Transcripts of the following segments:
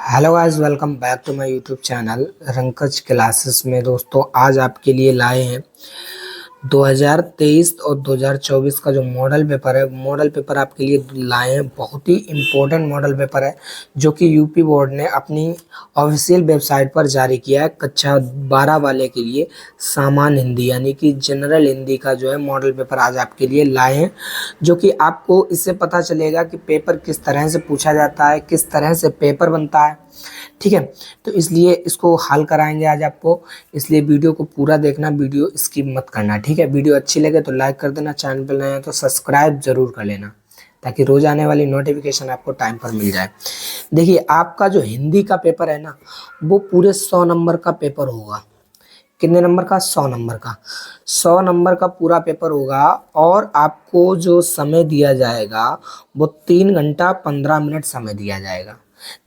Hello guys, welcome back to my YouTube channel Rankaj classes में। दोस्तों आज आपके लिए लाए हैं 2023 और 2024 का जो मॉडल पेपर है। मॉडल पेपर आपके लिए लाए हैं, बहुत ही इम्पोर्टेंट मॉडल पेपर है जो कि यूपी बोर्ड ने अपनी ऑफिशियल वेबसाइट पर जारी किया है। कक्षा 12 वाले के लिए सामान्य हिंदी यानी कि जनरल हिंदी का जो है मॉडल पेपर आज आपके लिए लाए हैं, जो कि आपको इससे पता चलेगा कि पेपर किस तरह से पूछा जाता है, किस तरह से पेपर बनता है। ठीक है, तो इसलिए इसको हल कराएंगे आज आपको, इसलिए वीडियो को पूरा देखना, वीडियो स्किप मत करना। ठीक है, वीडियो अच्छी लगे तो लाइक कर देना, चैनल पर नए हैं तो सब्सक्राइब जरूर कर लेना ताकि रोज आने वाली नोटिफिकेशन आपको टाइम पर मिल जाए। देखिए, आपका जो हिंदी का पेपर है ना, वो पूरे 100 नंबर का पेपर होगा। कितने नंबर का? 100 नंबर का। 100 नंबर का पूरा पेपर होगा और आपको जो समय दिया जाएगा वो 3 घंटा 15 मिनट समय दिया जाएगा।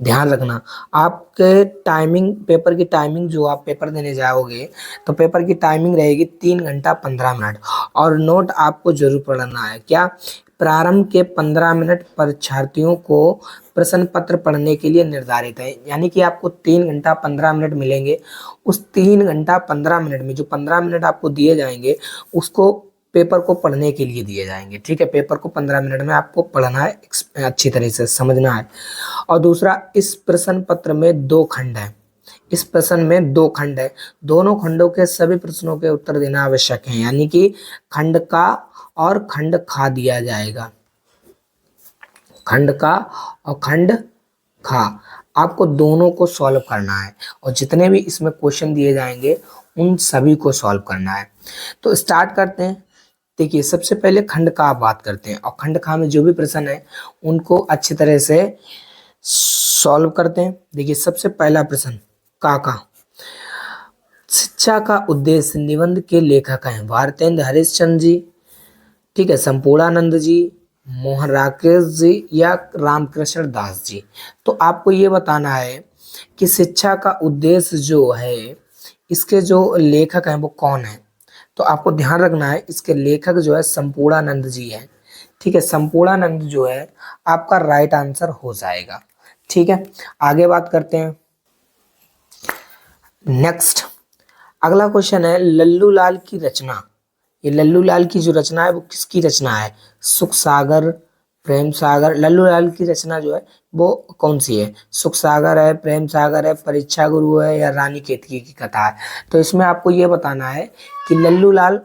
ध्यान रखना, आपके टाइमिंग, पेपर की टाइमिंग, जो आप पेपर देने जाओगे तो पेपर की टाइमिंग रहेगी 3 घंटा 15 मिनट। और नोट आपको जरूर पढ़ना है। क्या? प्रारंभ के 15 मिनट परीक्षार्थियों को प्रश्न पत्र पढ़ने के लिए निर्धारित है, यानी कि आपको 3 घंटा 15 मिनट मिलेंगे। उस 3 घंटा 15 मिनट में जो 15 मिनट आपको दिए जाएंगे उसको पेपर को पढ़ने के लिए दिए जाएंगे। ठीक है, पेपर को 15 मिनट में आपको पढ़ना है, अच्छी तरह से समझना है। और दूसरा, इस प्रश्न पत्र में 2 खंड है। इस प्रश्न में 2 खंड है, दोनों खंडों के सभी प्रश्नों के उत्तर देना आवश्यक है, यानी कि खंड का और खंड खा दिया जाएगा। खंड का और खंड खा, आपको दोनों को सॉल्व करना है और जितने भी इसमें क्वेश्चन दिए जाएंगे उन सभी को सॉल्व करना है। तो स्टार्ट करते हैं। देखिए, सबसे पहले खंड का बात करते हैं और खंड खा में जो भी प्रश्न है उनको अच्छी तरह से सॉल्व करते हैं। देखिए, सबसे पहला प्रश्न का शिक्षा का उद्देश्य निबंध के लेखक हैं भारतेंद्र हरिश्चंद्र जी, ठीक है, संपूर्णानंद जी, मोहन राकेश जी या रामकृष्ण दास जी। तो आपको ये बताना है कि शिक्षा का उद्देश्य जो है, इसके जो लेखक हैं वो कौन है। तो आपको ध्यान रखना है, इसके लेखक जो है संपूर्णानंद जी हैं। ठीक है, संपूर्णानंद जो है आपका राइट आंसर हो जाएगा। ठीक है, आगे बात करते हैं। नेक्स्ट, अगला क्वेश्चन है लल्लू लाल की रचना। ये लल्लू लाल की जो रचना है वो किसकी रचना है? सुख सागर, प्रेम सागर। लल्लू लाल की रचना जो है वो कौन सी है? सुख सागर है, प्रेम सागर है, परीक्षा गुरु है या रानी केतकी की कथा है। तो इसमें आपको ये बताना है कि लल्लू लाल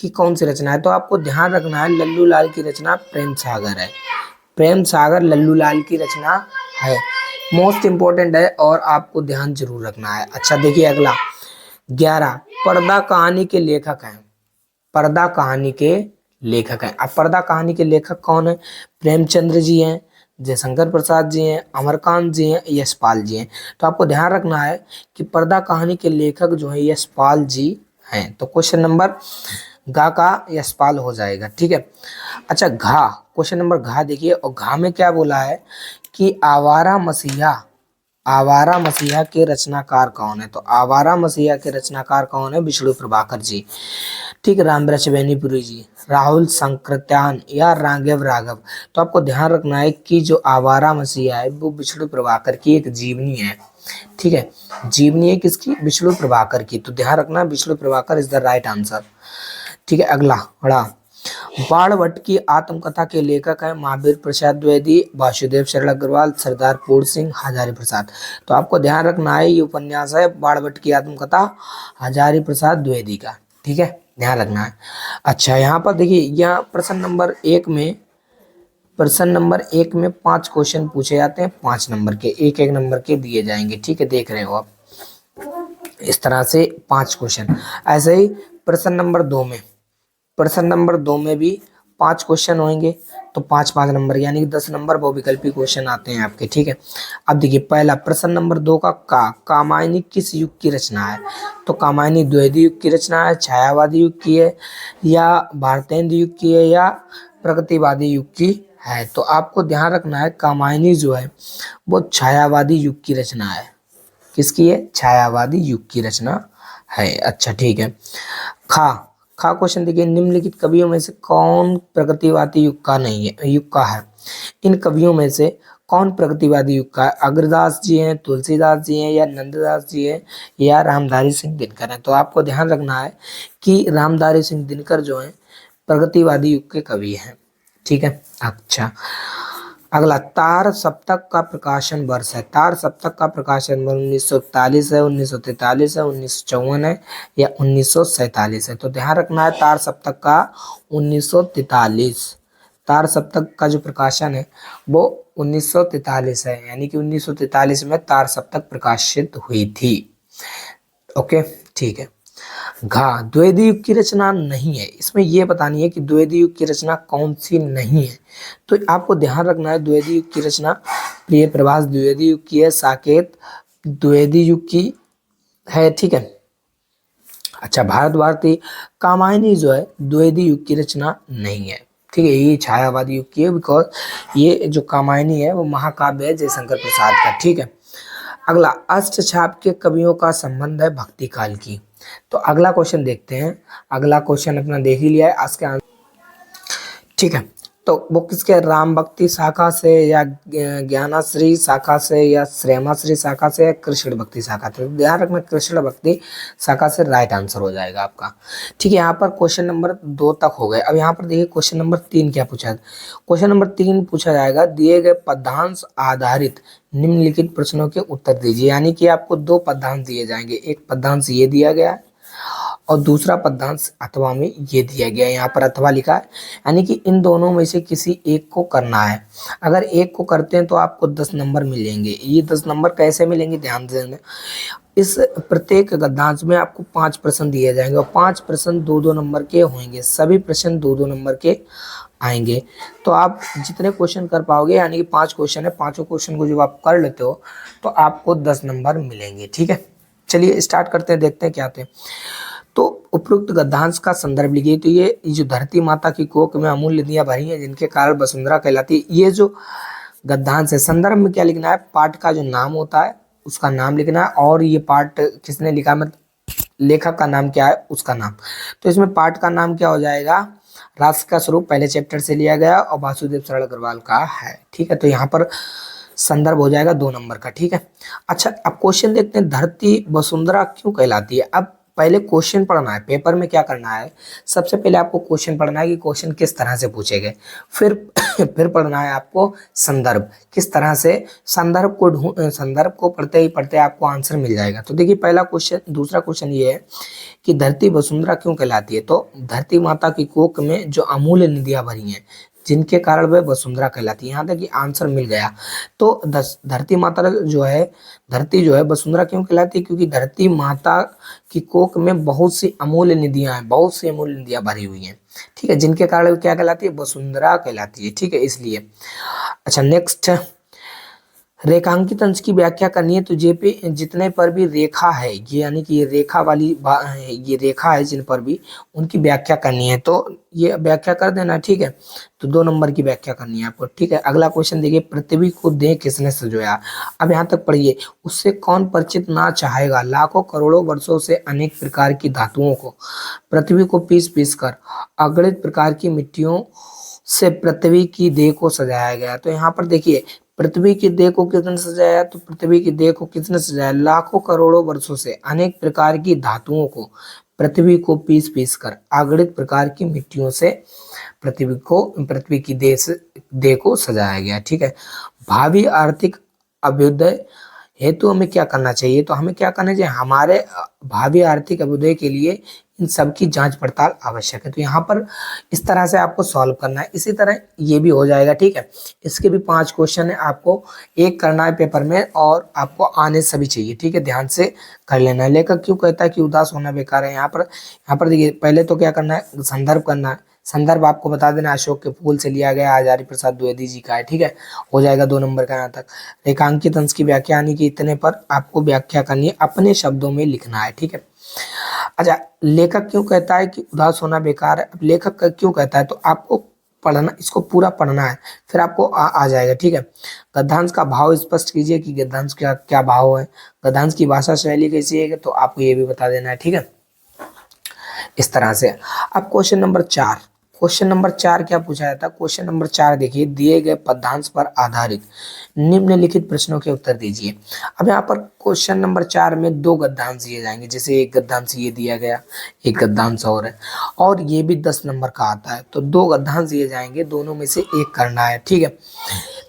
की कौन सी रचना है। तो आपको ध्यान रखना है, लल्लू लाल की रचना प्रेम सागर है। प्रेम सागर लल्लू लाल की रचना है, मोस्ट इंपॉर्टेंट है और आपको ध्यान जरूर रखना है। अच्छा, देखिए अगला 11, पर्दा कहानी के लेखक हैं। पर्दा कहानी के लेखक हैं। अब पर्दा कहानी के लेखक कौन है? प्रेमचंद्र जी हैं, जयशंकर प्रसाद जी हैं, अमरकांत जी हैं, यशपाल जी हैं। तो आपको ध्यान रखना है कि पर्दा कहानी के लेखक जो है यशपाल जी हैं। तो क्वेश्चन नंबर घा का यशपाल हो जाएगा। ठीक है, अच्छा घा, क्वेश्चन नंबर घा देखिए, और घा में क्या बोला है कि आवारा मसीहा, आवारा मसीहा के रचनाकार कौन है। तो आवारा मसीहा के रचनाकार कौन है? विष्णु प्रभाकर जी, ठीक, रामवृक्ष बेनीपुरी जी, राहुल संकृत्यान या राघव राघव। तो आपको ध्यान रखना है कि जो आवारा मसीहा है वो विष्णु प्रभाकर की एक जीवनी है। ठीक है, जीवनी है किसकी? विष्णु प्रभाकर की। तो ध्यान रखना, Vishnu Prabhakar is the right answer. ठीक है, अगला बड़ा, बाणभट्ट की आत्मकथा के लेखक हैं महावीर प्रसाद द्विवेदी, वासुदेव शरण अग्रवाल, सरदार पूर्ण सिंह, हजारी प्रसाद। तो आपको ध्यान रखना है, ये उपन्यास है बाणभट्ट की आत्मकथा हजारी प्रसाद द्विवेदी का। ठीक है, ध्यान रखना है। अच्छा, यहाँ पर देखिए, यहाँ प्रश्न नंबर एक में 5 क्वेश्चन पूछे जाते हैं, 5 नंबर के, एक एक नंबर के दिए जाएंगे। ठीक है, देख रहे हो आप, इस तरह से 5 क्वेश्चन। ऐसे ही प्रश्न नंबर दो में भी 5 क्वेश्चन होंगे, तो 5 नंबर यानी कि 10 नंबर बहुविकल्पी क्वेश्चन आते हैं आपके। ठीक है, अब देखिए पहला प्रश्न नंबर 2 का कामायनी किस युग की रचना है। तो कामायनी द्विवेदी युग की रचना है, छायावादी युग की है या भारतेंद्र युग की है या प्रगतिवादी युग की है। तो आपको ध्यान रखना है, कामायनी जो है वो छायावादी युग की रचना है। किसकी है? छायावादी युग की रचना है। अच्छा, ठीक है। खा खा क्वेश्चन देखिए, निम्नलिखित कवियों में से कौन प्रगतिवादी युग का नहीं है, युग का है। इन कवियों में से कौन प्रगतिवादी युग का है? अग्रदास जी हैं, तुलसीदास जी हैं, या नंददास जी हैं, या रामधारी सिंह दिनकर हैं? तो आपको ध्यान रखना है कि रामधारी सिंह दिनकर जो हैं प्रगतिवादी युग के कवि हैं। ठीक है। अच्छा, अगला, तार सप्तक का प्रकाशन वर्ष है। तार सप्तक का प्रकाशन वर्ष 1941 है, 1943 है, 1954 है, या 1947 है? तो ध्यान रखना है तार सप्तक का 1943। तार सप्तक का जो प्रकाशन है वो 1943 है, यानी कि 1943 में तार सप्तक प्रकाशित हुई थी। ओके, ठीक है। घा, द्विवेदी युग की रचना नहीं है। इसमें यह बतानी है कि द्विवेदी युग की रचना कौन सी नहीं है। तो आपको ध्यान रखना है द्विवेदी युग की रचना प्रिय प्रभास द्विवेदी युग की है, साकेत द्विवेदी युग की है। ठीक है। अच्छा, भारत भारती कामायनी जो है द्विवेदी युग की रचना नहीं है। ठीक है, ये छायावादी युग की है, बिकॉज ये जो कामायनी है वो महाकाव्य है जयशंकर प्रसाद का। ठीक है। अगला, अष्टछाप के कवियों का संबंध है भक्ति काल की। तो अगला क्वेश्चन देखते हैं। अगला क्वेश्चन अपना देख ही लिया है, इसके आंसर। ठीक है, तो वो किसके, राम भक्ति शाखा से, या ज्ञानाश्री शाखा से, या श्रेमाश्री शाखा से, या कृष्ण भक्ति शाखा से? ध्यान रखना कृष्ण भक्ति शाखा से राइट आंसर हो जाएगा आपका। ठीक है, यहाँ पर क्वेश्चन नंबर 2 तक हो गए। अब यहाँ पर देखिए क्वेश्चन नंबर 3 क्या पूछा है। क्वेश्चन नंबर 3 पूछा जाएगा, दिए गए पद्यांश आधारित निम्नलिखित प्रश्नों के उत्तर दीजिए। यानी कि आपको 2 पद्यांश दिए जाएंगे, एक पद्यांश ये दिया गया है और दूसरा पद्यांश अथवा में ये दिया गया है। यहाँ पर अथवा लिखा है, यानी कि इन दोनों में से किसी एक को करना है। अगर एक को करते हैं तो आपको 10 नंबर मिलेंगे। ये 10 नंबर कैसे मिलेंगे, ध्यान से देना। इस प्रत्येक गद्यांश में आपको 5 प्रश्न दिए जाएंगे और 5 प्रश्न 2-2 नंबर के होंगे। सभी प्रश्न 2-2 नंबर के आएंगे। तो आप जितने क्वेश्चन कर पाओगे, यानी कि 5 क्वेश्चन है, 5 क्वेश्चन को जब आप कर लेते हो तो आपको 10 नंबर मिलेंगे। ठीक है, चलिए स्टार्ट करते हैं, देखते हैं क्या आते हैं। तो उपरोक्त गद्यांश का संदर्भ लिखिए। तो ये जो धरती माता की कोख में अमूल्य नदियां भरी हैं जिनके कारण वसुंधरा कहलाती है, ये जो गद्यांश है, संदर्भ में क्या लिखना है, पाठ का जो नाम होता है उसका नाम लिखना है, और ये पाठ किसने लिखा, मतलब लेखक का नाम क्या है, उसका नाम। तो इसमें पाठ का नाम क्या हो जाएगा, रास का स्वरूप पहले चैप्टर से लिया गया और वासुदेव सरल अग्रवाल का है। ठीक है, तो यहाँ पर संदर्भ हो जाएगा 2 नंबर का। ठीक है। अच्छा, अब क्वेश्चन देखते हैं, धरती वसुंधरा क्यों कहलाती है। अब पहले क्वेश्चन पढ़ना है, पेपर में क्या करना है, सबसे पहले आपको क्वेश्चन पढ़ना है कि क्वेश्चन किस तरह से पूछे गए। फिर फिर पढ़ना है आपको संदर्भ, किस तरह से संदर्भ को पढ़ते ही पढ़ते आपको आंसर मिल जाएगा। तो देखिए पहला क्वेश्चन, दूसरा क्वेश्चन ये है कि धरती वसुंधरा क्यों कहलाती है। तो धरती माता की कोख में जो अमूल्य नदियां भरी हैं जिनके कारण वह वसुंधरा कहलाती है। यहाँ तक कि आंसर मिल गया। तो धरती माता जो है, धरती जो है वसुंधरा क्यों कहलाती है, क्योंकि धरती माता की कोख में बहुत सी अमूल्य नदियां हैं, बहुत सी अमूल्य नदियां भरी हुई हैं। ठीक है, जिनके कारण वो क्या कहलाती है, वसुंधरा कहलाती है। ठीक है, इसलिए। अच्छा, नेक्स्ट, रेखांकित अंश की व्याख्या करनी है। तो जेपी जितने पर भी रेखा है, ये यानी कि ये रेखा वाली ये रेखा है जिन पर भी, उनकी व्याख्या करनी है। तो ये व्याख्या कर देना। ठीक है, तो 2 नंबर की व्याख्या करनी है आपको। ठीक है, अगला क्वेश्चन देखिए, पृथ्वी को देह किसने सजोया। अब यहाँ तक पढ़िए, उससे कौन परिचित ना चाहेगा, लाखों करोड़ों वर्षों से अनेक प्रकार की धातुओं को पृथ्वी को पीस पीस कर अगणित प्रकार की मिट्टियों से पृथ्वी की देह को सजाया गया। तो यहाँ पर देखिए, पृथ्वी की देह को किसने सजाया, तो पृथ्वी की देह को किसने सजाया, लाखों करोड़ों वर्षों से अनेक प्रकार की धातुओं को पृथ्वी को पीस पीस कर अगणित प्रकार की मिट्टियों से पृथ्वी की देह को सजाया गया। ठीक है, भावी आर्थिक अभ्युदय हेतु हमें क्या करना चाहिए, तो हमें क्या करना चाहिए, हमारे भावी आर्थिक अभ्युदय के लिए इन सब की जांच पड़ताल आवश्यक है। तो यहाँ पर इस तरह से आपको सॉल्व करना है, इसी तरह ये भी हो जाएगा। ठीक है, इसके भी 5 क्वेश्चन है, आपको एक करना है पेपर में और आपको आने सभी चाहिए। ठीक है, ध्यान से कर लेना है। लेखक क्यों कहता है कि उदास होना बेकार है। यहाँ पर देखिए, पहले तो क्या करना है, संदर्भ करना है। संदर्भ आपको बता देना अशोक के फूल से लिया गया, हजारी प्रसाद द्विवेदी जी का है। ठीक है, हो जाएगा 2 नंबर का यहाँ तक। रेखांकित अंश की व्याख्या, यानी कि इतने पर आपको व्याख्या करनी है, अपने शब्दों में लिखना है। ठीक है। अच्छा, लेखक क्यों कहता है कि उदास होना बेकार है। अब लेखक क्यों कहता है, तो आपको पढ़ना, इसको पूरा पढ़ना है, फिर आपको आ जाएगा। ठीक है, गद्यांश का भाव स्पष्ट कीजिए कि गद्यांश क्या क्या भाव है, गद्यांश की भाषा शैली कैसी है, तो आपको ये भी बता देना है। ठीक है, इस तरह से। अब क्वेश्चन नंबर 4, क्वेश्चन नंबर 4 क्या पूछा जाता है? क्वेश्चन नंबर 4 देखिए, दिए गए पदांश पर आधारित निम्नलिखित प्रश्नों के उत्तर दीजिए। अब यहाँ पर क्वेश्चन नंबर 4 में दो गद्यांश दिए जाएंगे, जैसे एक गद्यांश ये दिया गया, एक गद्यांश और ये भी 10 नंबर का आता है, तो दो गद्यांश दिए जाएंगे, दोनों में से एक करना है, ठीक है।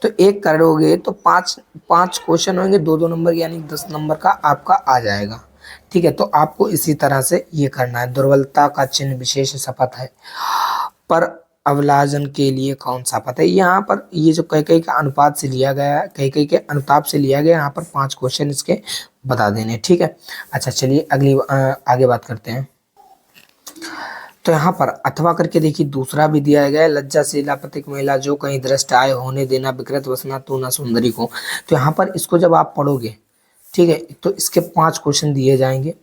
तो एक करोगे तो पांच पांच क्वेश्चन होंगे, दो दो नंबर, यानी 10 नंबर का आपका आ जाएगा, ठीक है। तो आपको इसी तरह से ये करना है। दुर्बलता का चिन्ह विशेष शपथ है, पर अवलाजन के लिए कौन सा पद है? यहाँ पर ये जो कई का अनुपात से लिया गया है, कई के अनुताप से लिया गया, यहाँ पर 5 क्वेश्चन इसके बता देने, ठीक है। अच्छा चलिए आगे बात करते हैं। तो यहाँ पर अथवा करके देखिए, दूसरा भी दिया गया है, लज्जाशीला पथिक महिला जो कहीं दृष्ट आए होने देना विकृत वसना तू ना सुंदरी को। तो यहाँ पर इसको जब आप पढ़ोगे, ठीक है, तो इसके 5 क्वेश्चन दिए जाएंगे,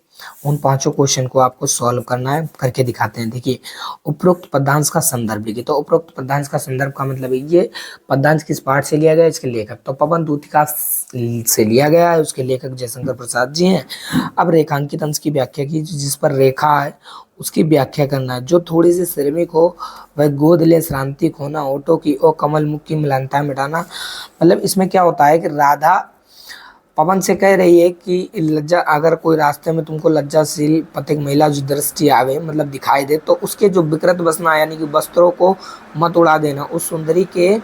उन पांचों क्वेश्चन को आपको सॉल्व करना है। करके दिखाते हैं। देखिए, उपरोक्त पदांश का संदर्भ लिखिए। तो उपरोक्त पदांश का संदर्भ का मतलब है ये पदांश किस पाठ से लिया गया है, इसके लेखक तो पवन दूतिका से लिया गया है, उसके लेखक जयशंकर प्रसाद जी हैं। अब रेखांकित अंश की व्याख्या की, जिस पर रेखा है उसकी व्याख्या करना है। जो थोड़ी सी श्रमिक हो वह गोद ले श्रांतिक होना, ओटो की ओ कमल मुख की मिलानता मिटाना। मतलब इसमें क्या होता है कि राधा पवन से कह रही है कि लज्जा, अगर कोई रास्ते में तुमको लज्जाशील पथिक महिला जो दृष्टि आवे, मतलब दिखाई दे, तो उसके जो विकृत वसना यानी कि वस्त्रों को मत उड़ा देना, उस सुंदरी के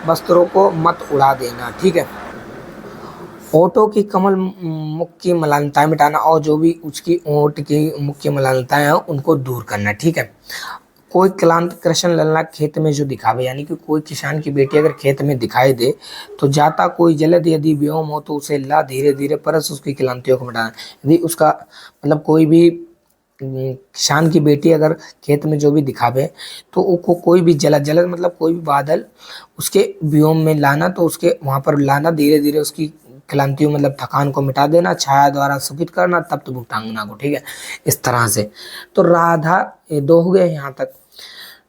वस्त्रों को मत उड़ा देना, ठीक है। ओठों की कमल मुख की मलानताएं मिटाना, और जो भी उसकी ओठ की मुख की मलानताएं हैं उनको दूर करना, ठीक है। कोई क्लांत कृष्ण लल्ला खेत में जो दिखावे, यानी कि कोई किसान की बेटी अगर खेत में दिखाई दे तो जाता कोई जलद यदि व्योम हो तो उसे ला धीरे धीरे परस उसकी क्लांतियों को मिटाना। यदि उसका मतलब कोई भी किसान की बेटी अगर खेत में जो भी दिखावे तो उसको कोई भी जलद जलद मतलब कोई भी बादल उसके व्योम में लाना, तो उसके वहां पर लाना, धीरे धीरे उसकी क्लांतियों मतलब थकान को मिटा देना, छाया द्वारा सुखित करना, तप्त भुक्तांगना को, ठीक है, इस तरह से। तो राधा, ये दो हो गए यहाँ तक।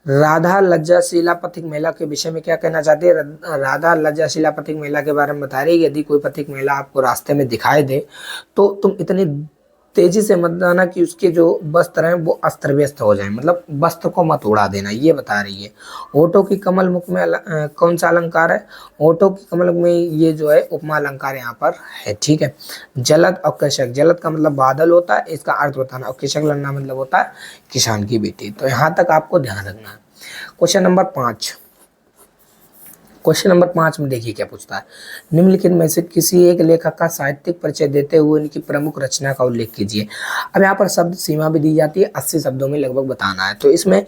राधा लज्जाशीला पथिक महिला के विषय में क्या कहना चाहती है? राधा लज्जाशीला पथिक महिला के बारे में बता रही है, यदि कोई पथिक महिला आपको रास्ते में दिखाई दे तो तुम इतनी तेजी से मत जाना कि उसके जो वस्त्र हैं वो अस्त्र व्यस्त हो जाए, मतलब वस्त्र को मत उड़ा देना, ये बता रही है। ओटो की कमल मुख में कौन सा अलंकार है? ओटो की कमल में ये जो है उपमा अलंकार यहाँ पर है, ठीक है। जलद और कृषक, जलद का मतलब बादल होता है, इसका अर्थ बताना, और कृषक लड़ना मतलब होता है किसान की बेटी। तो यहाँ तक आपको ध्यान रखना है। क्वेश्चन नंबर 5, क्वेश्चन नंबर 5 में देखिए क्या पूछता है। निम्नलिखित में से किसी एक लेखक का साहित्यिक परिचय देते हुए उनकी प्रमुख रचना का उल्लेख कीजिए। अब यहाँ पर शब्द सीमा भी दी जाती है, 80 शब्दों में लगभग बताना है। तो इसमें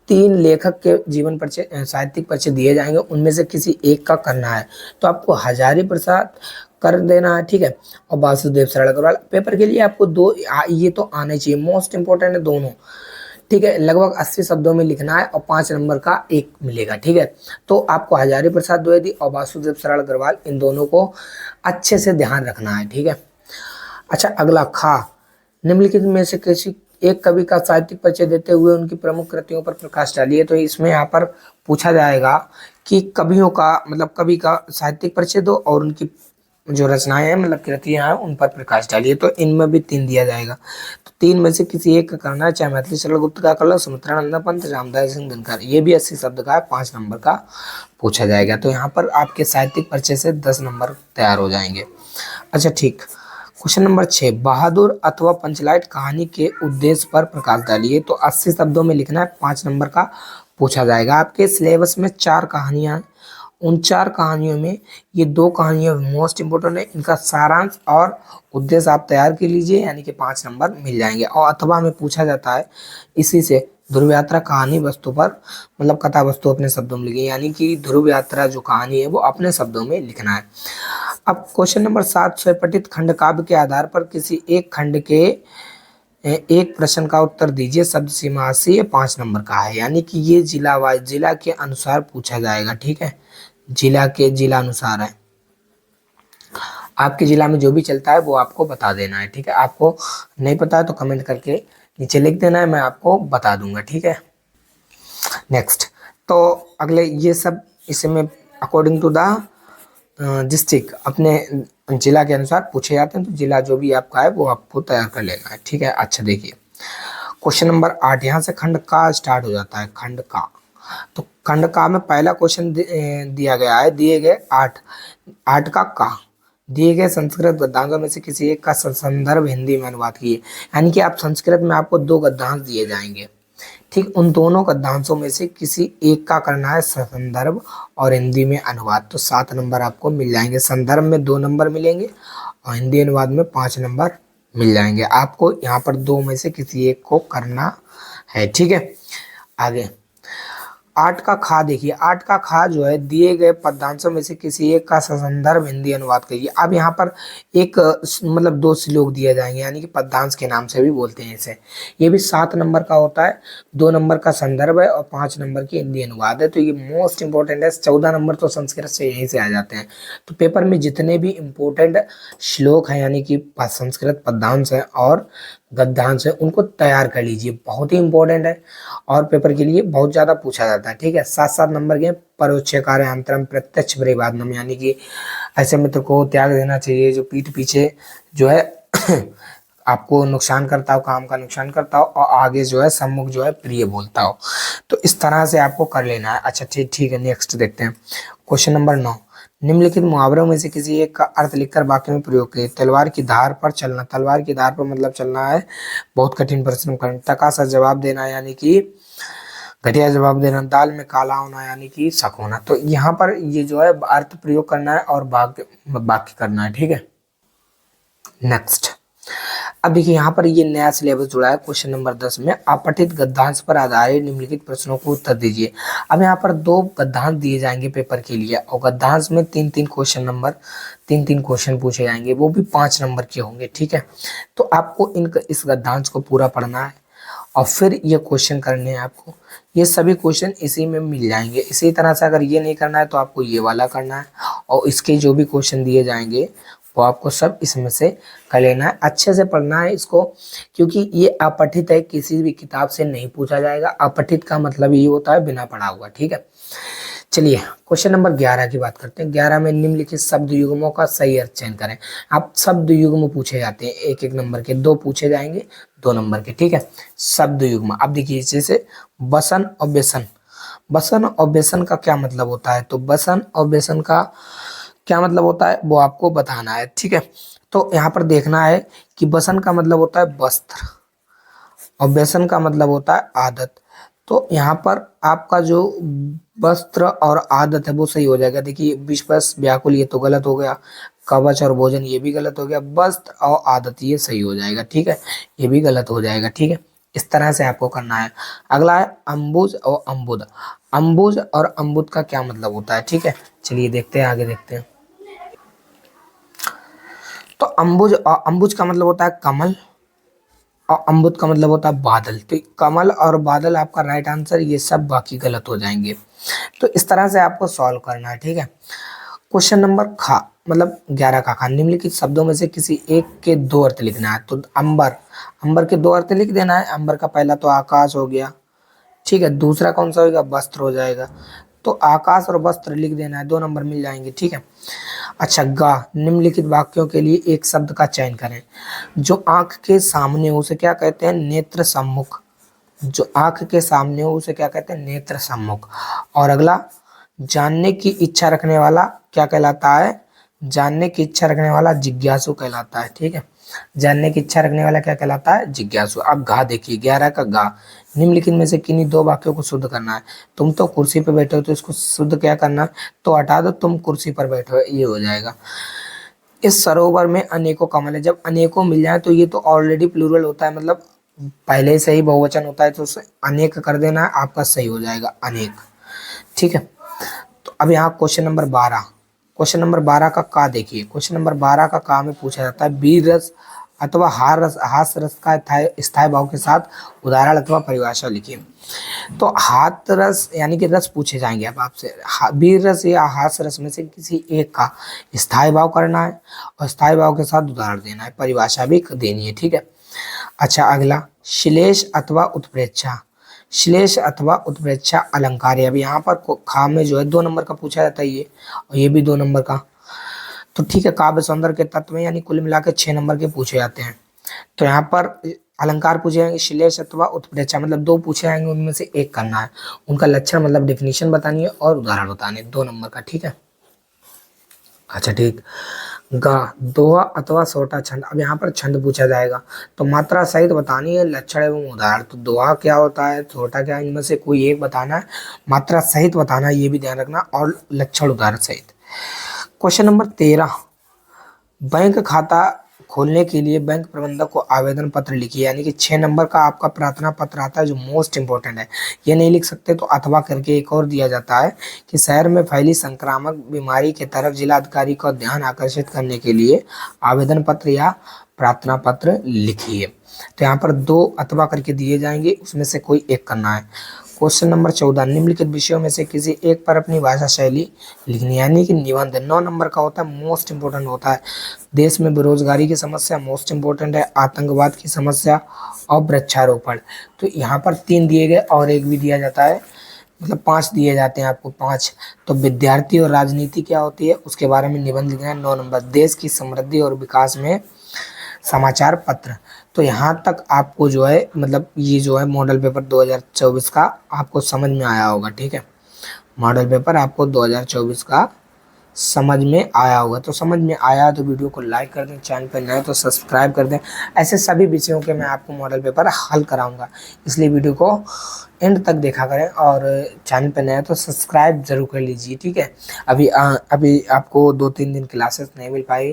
3 लेखक के जीवन परिचय, साहित्यिक परिचय दिए जाएंगे, उनमें से किसी एक का करना है। तो आपको हजारी प्रसाद कर देना है, ठीक है, और वासुदेव सरल अग्रवाल। पेपर के लिए आपको दो ये तो आने चाहिए, मोस्ट इंपोर्टेंट है दोनों, ठीक है। लगभग 80 शब्दों में लिखना है और 5 नंबर का एक मिलेगा, ठीक है। तो आपको हजारी प्रसाद द्विवेदी और वासुदेव सरल अग्रवाल, इन दोनों को अच्छे से ध्यान रखना है, ठीक है। अच्छा अगला खा, निम्नलिखित में से किसी एक कवि का साहित्यिक परिचय देते हुए उनकी प्रमुख कृतियों पर प्रकाश डालिए। तो इसमें यहाँ पर पूछा जाएगा कि कवियों का मतलब कवि का साहित्यिक परिचय दो और उनकी जो रचनाएं हैं मतलब कृतियां हैं उन पर प्रकाश डालिए। तो इनमें भी 3 दिया जाएगा, तो 3 में से किसी एक का करना है, चाहे मैथिली शरण गुप्त का कर लो, सुमित्रानंद पंत, रामदास सिंह दिनकर। ये भी 80 शब्द का है, 5 नंबर का पूछा जाएगा। तो यहाँ पर आपके साहित्यिक परिचय से 10 नंबर तैयार हो जाएंगे। अच्छा ठीक, क्वेश्चन नंबर 6, बहादुर अथवा पंचलाइट कहानी के उद्देश्य पर प्रकाश डालिए। तो 80 शब्दों में लिखना है, 5 नंबर का पूछा जाएगा। आपके सिलेबस में 4 कहानियां, उन 4 कहानियों में ये 2 कहानियां मोस्ट इंपोर्टेंट है, इनका सारांश और उद्देश्य आप तैयार कर लीजिए, यानी कि 5 नंबर मिल जाएंगे। और अथवा में पूछा जाता है इसी से, ध्रुव यात्रा कहानी वस्तु पर मतलब कथा वस्तु अपने शब्दों में लिखिए, यानी कि ध्रुव यात्रा जो कहानी है वो अपने शब्दों में लिखना है। अब क्वेश्चन नंबर 7, स्वपठित खंड काव्य के आधार पर किसी एक खंड के एक प्रश्न का उत्तर दीजिए। शब्द सीमा से ये 5 नंबर का है, यानी कि ये जिला वाइज जिला के अनुसार पूछा जाएगा, ठीक है। जिला अनुसार है, आपके जिला में जो भी चलता है वो आपको बता देना है, ठीक है। आपको नहीं पता है तो कमेंट करके नीचे लिख देना है, मैं आपको बता दूंगा, ठीक है। नेक्स्ट, तो अगले ये सब इसमें अकॉर्डिंग टू द डिस्ट्रिक्ट अपने जिला के अनुसार पूछे जाते हैं, तो जिला जो भी आपका है वो आपको तैयार कर लेना है, ठीक है। अच्छा देखिए क्वेश्चन नंबर 8, यहाँ से खंड का स्टार्ट हो जाता है, खंड का। तो खंड का में पहला क्वेश्चन दिया गया है, दिए गए 8, 8 का दिए गए संस्कृत गद्यांशों में से किसी एक का संदर्भ हिंदी में अनुवाद कीजिए। यानी कि आप संस्कृत में आपको 2 गद्यांश दिए जाएंगे, ठीक, उन दोनों गद्यांशों में से किसी एक का करना है संदर्भ और हिंदी में अनुवाद। तो 7 नंबर आपको मिल जाएंगे, संदर्भ में 2 नंबर मिलेंगे और हिंदी अनुवाद में 5 नंबर मिल जाएंगे। आपको यहाँ पर 2 में से किसी एक को करना है, ठीक है। आगे 8 का खा देखिए, 8 का खा जो है, दिए गए पदांशों में से किसी एक का संदर्भ हिंदी अनुवाद करिए। अब यहाँ पर एक मतलब 2 श्लोक दिए जाएंगे, यानी कि पदांश के नाम से भी बोलते हैं इसे। ये भी 7 नंबर का होता है, 2 नंबर का संदर्भ है और 5 नंबर की हिंदी अनुवाद है। तो ये मोस्ट इंपॉर्टेंट है, 14 नंबर तो संस्कृत से यहीं से आ जाते हैं। तो पेपर में जितने भी इम्पोर्टेंट श्लोक हैं, यानी कि संस्कृत पदांश है और गद्यांश है, उनको तैयार कर लीजिए, बहुत ही इंपॉर्टेंट है और पेपर के लिए बहुत ज़्यादा पूछा जाता है, ठीक है। 7-7 नंबर के परोक्षकार अंतरम प्रत्यक्ष परिवादनम, यानी कि ऐसे मित्र को त्याग देना चाहिए जो पीठ पीछे जो है आपको नुकसान करता हो, काम का नुकसान करता हो और आगे जो है सम्मुख जो है प्रिय बोलता हो। तो इस तरह से आपको कर लेना है। अच्छा ठीक है, नेक्स्ट देखते हैं क्वेश्चन नंबर 9। निम्नलिखित मुहावरों में से किसी एक का अर्थ लिखकर वाक्य में प्रयोग करिए। तलवार की धार पर चलना, तलवार की धार पर मतलब चलना है, बहुत कठिन परिश्रम करना। टका सा जवाब देना, यानी कि घटिया जवाब देना। दाल में काला होना, यानी कि शक होना। तो यहाँ पर ये जो है अर्थ प्रयोग करना है और वाक्य करना है, ठीक है। नेक्स्ट, अब देखिए यहाँ पर ये नया सिलेबस जुड़ा है क्वेश्चन नंबर 10 में। अपठित गद्यांश पर आधारित निम्नलिखित प्रश्नों को उत्तर दीजिए। अब यहाँ पर 2 गद्यांश दिए जाएंगे पेपर के लिए और गद्यांश में 3-3 क्वेश्चन पूछे जाएंगे, वो भी 5 नंबर के होंगे, ठीक है। तो आपको इस गद्यांश को पूरा पढ़ना है और फिर ये क्वेश्चन करने हैं आपको। ये सभी क्वेश्चन इसी में मिल जाएंगे। इसी तरह से अगर ये नहीं करना है तो आपको ये वाला करना है और इसके जो भी क्वेश्चन दिए जाएंगे वो आपको सब इसमें से कर लेना है। अच्छे से पढ़ना है इसको, क्योंकि ये अपठित है, किसी भी किताब से नहीं पूछा जाएगा। अपठित का मतलब ये होता है बिना पढ़ा हुआ, ठीक है। चलिए क्वेश्चन नंबर 11 की बात करते हैं। 11 में निम्नलिखित शब्द युग्मों का सही अर्थ चयन करें। आप शब्द युग्म पूछे जाते हैं, 1-1 नंबर के 2 पूछे जाएंगे, 2 नंबर के, ठीक है। शब्द युग्म, अब देखिए जैसे बसन और बेसन। बसन और बेसन का क्या मतलब होता है, तो बसन और बेसन का क्या मतलब होता है वो आपको बताना है, ठीक है। तो यहाँ पर देखना है कि बसन का मतलब होता है वस्त्र और बेसन का मतलब होता है आदत। तो यहाँ पर आपका जो वस्त्र और आदत है वो सही हो जाएगा। देखिए विश्वास व्याकुल ये तो गलत हो गया, कवच और भोजन ये भी गलत हो गया, वस्त्र और आदत ये सही हो जाएगा, ठीक है। ये भी गलत हो जाएगा, ठीक है। इस तरह से आपको करना है। अगला है अम्बुज और अम्बुद। अम्बुज और अम्बुद का क्या मतलब होता है, ठीक है। चलिए देखते हैं, आगे देखते हैं। तो अम्बुज का मतलब होता है कमल और अम्बुद का मतलब होता है बादल। तो कमल और बादल आपका राइट आंसर, ये सब बाकी गलत हो जाएंगे। तो इस तरह से आपको सॉल्व करना है, ठीक है। क्वेश्चन नंबर खा मतलब 11 का खा, निम्नलिखित शब्दों में से किसी एक के 2 अर्थ लिखना है। तो अंबर, अंबर के 2 अर्थ लिख देना है। अंबर का पहला तो आकाश हो गया, ठीक है। दूसरा कौन सा होगा, वस्त्र हो जाएगा। तो आकाश और वस्त्र लिख देना है, 2 नंबर मिल जाएंगे, ठीक है। अच्छा गा, निम्नलिखित वाक्यों के लिए एक शब्द का चयन करें। जो आंख के सामने हो उसे क्या कहते हैं, नेत्र सम्मुख। जो आंख के सामने हो उसे क्या कहते हैं, नेत्र सम्मुख। और अगला, जानने की इच्छा रखने वाला क्या कहलाता है, जानने की इच्छा रखने वाला जिज्ञासु कहलाता है, ठीक है। जानने की इच्छा रखने वाला क्या कहलाता है, जिज्ञासु। अब घा देखिए, 11 का गा, निम्नलिखित में से किन्हीं 2 वाक्यों को शुद्ध करना है। तुम तो कुर्सी पर बैठे हो, तो इसको शुद्ध क्या करना है, तो हटा दो, तुम कुर्सी पर बैठे हो, ये हो जाएगा। इस सरोवर में अनेकों कमल है। जब अनेकों मिल जाए तो ये तो ऑलरेडी प्लूरल होता है, मतलब पहले से ही बहुवचन होता है, तो उसे अनेक कर देना है, आपका सही हो जाएगा अनेक, ठीक है। तो अब यहाँ क्वेश्चन नंबर 12, क्वेश्चन नंबर 12 का देखिए। क्वेश्चन नंबर 12 का का में पूछा जाता है वीर रस अथवा हास रस का स्थायी भाव के साथ उदाहरण अथवा परिभाषा लिखिए। तो हाथ रस यानी कि रस पूछे जाएंगे अब आपसे, वीर रस या हास रस में से किसी एक का स्थायी भाव करना है और स्थायी भाव के साथ उदाहरण देना है, परिभाषा भी देनी है, ठीक है। अच्छा अगला, श्लेष अथवा उत्प्रेक्षा। श्लेष अथवा उत्प्रेक्षा अलंकार है। अब यहाँ पर खा में जो है 2 नंबर का पूछा जाता है ये, और ये भी 2 नंबर का। तो ठीक है, काव्य सौंदर्य के तत्व में यानी कुल मिला के 6 नंबर के पूछे जाते हैं। तो यहाँ पर अलंकार पूछे जाएंगे, श्लेष अथवा उत्प्रेक्षा, मतलब 2 पूछे जाएंगे, उनमें से एक करना है। उनका लक्षण मतलब डेफिनेशन बतानी है और उदाहरण बताने, 2 नंबर का, ठीक है। अच्छा ठीक। गा, दोहा अथवा सोटा छंद, अब यहाँ पर छंद पूछा जाएगा, तो मात्रा सहित बतानी है, लक्षण एवं उदाहरण। तो दोहा क्या होता है, छोटा क्या, इनमें से कोई एक बताना है, मात्रा सहित बताना है, ये भी ध्यान रखना, और लक्षण उदाहरण सहित। क्वेश्चन नंबर 13, बैंक खाता खोलने के लिए बैंक प्रबंधक को आवेदन पत्र लिखिए, यानी कि 6 नंबर का आपका प्रार्थना पत्र आता है जो मोस्ट इंपॉर्टेंट है। ये नहीं लिख सकते तो अथवा करके एक और दिया जाता है कि शहर में फैली संक्रामक बीमारी के तरफ जिला अधिकारी का ध्यान आकर्षित करने के लिए आवेदन पत्र या प्रार्थना पत्र लिखिए। तो यहाँ पर 2 अथवा करके दिए जाएंगे, उसमें से कोई एक करना है। क्वेश्चन नंबर 14, निम्नलिखित विषयों में से किसी एक पर अपनी भाषा शैली लिखनी, यानी कि निबंध 9 नंबर का होता है, मोस्ट इंपोर्टेंट होता है। देश में बेरोजगारी की समस्या मोस्ट इंपोर्टेंट है, आतंकवाद की समस्या और वृक्षारोपण। तो यहाँ पर 3 दिए गए और एक भी दिया जाता है, मतलब 5 दिए जाते हैं आपको, 5। तो विद्यार्थी और राजनीति क्या होती है उसके बारे में निबंध लिखना है। 9 नंबर, देश की समृद्धि और विकास में समाचार पत्र। तो यहाँ तक आपको जो है, मतलब ये जो है मॉडल पेपर 2024 का आपको समझ में आया होगा, ठीक है। मॉडल पेपर आपको 2024 का समझ में आया होगा। तो समझ में आया तो वीडियो को लाइक कर दें, चैनल पर नए तो सब्सक्राइब कर दें। ऐसे सभी विषयों के मैं आपको मॉडल पेपर हल कराऊंगा, इसलिए वीडियो को एंड तक देखा करें, और चैनल पर नए तो सब्सक्राइब जरूर कर लीजिए, ठीक है। अभी आपको 2-3 दिन क्लासेस नहीं मिल पाई,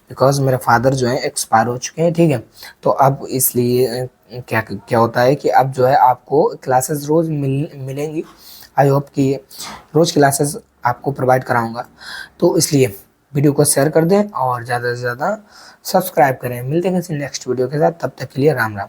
बिकॉज मेरे फादर जो है एक्सपायर हो चुके हैं, ठीक है। तो अब इसलिए क्या क्या होता है कि अब जो है आपको क्लासेस रोज़ मिलेंगी। आई होप कि रोज़ क्लासेस आपको प्रोवाइड कराऊंगा, तो इसलिए वीडियो को शेयर कर दें और ज़्यादा से ज़्यादा सब्सक्राइब करें। मिलते हैं किसी नेक्स्ट वीडियो के साथ, तब तक के लिए राम राम।